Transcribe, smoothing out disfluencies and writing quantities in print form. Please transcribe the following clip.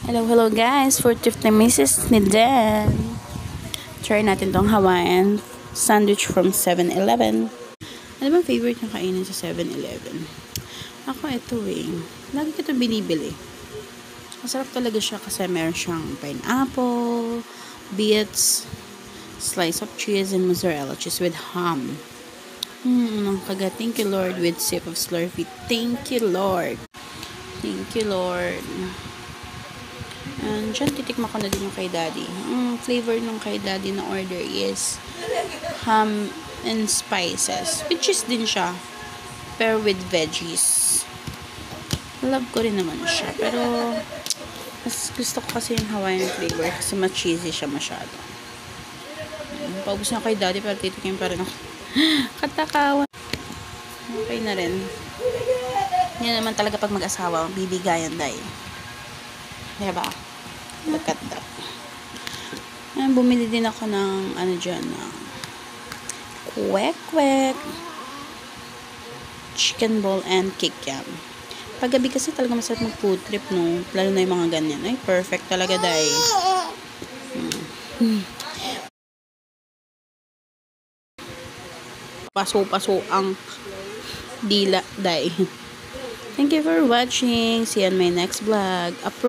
Hello guys! For 50 Mrs. ni Dan. Try natin tong Hawaiian sandwich from 7-Eleven. Ano bang favorite nyo kainin sa 7-Eleven? Ako ito lagi ko ito binibili. Masarap talaga siya kasi meron siyang pineapple, beets, slice of cheese, and mozzarella cheese with ham. Thank you Lord with sip of Slurpee. Thank you Lord. Thank you Lord. And dyan, titikma ko na din yung kay Daddy. Flavor nung kay Daddy na order is ham and spices. With cheese din siya. Pero with veggies. Love ko rin naman siya. Pero, mas gusto ko kasi yung Hawaiian flavor kasi ma-cheesy siya masyado. Paubos na kay Daddy pero titikim pa rin ako. Katakawan. Okay na rin. Yan naman talaga pag mag-asawa, bibigayan dahil. Diba? Look at that. Ayan, bumili din ako ng dyan na kwek-kwek, chicken ball, and kikiam. Paggabi kasi talaga masarap mag-food trip, no? Lalo na yung mga ganyan. Ay, perfect talaga, day. Paso-paso ang dila, day. Thank you for watching. See you on my next vlog.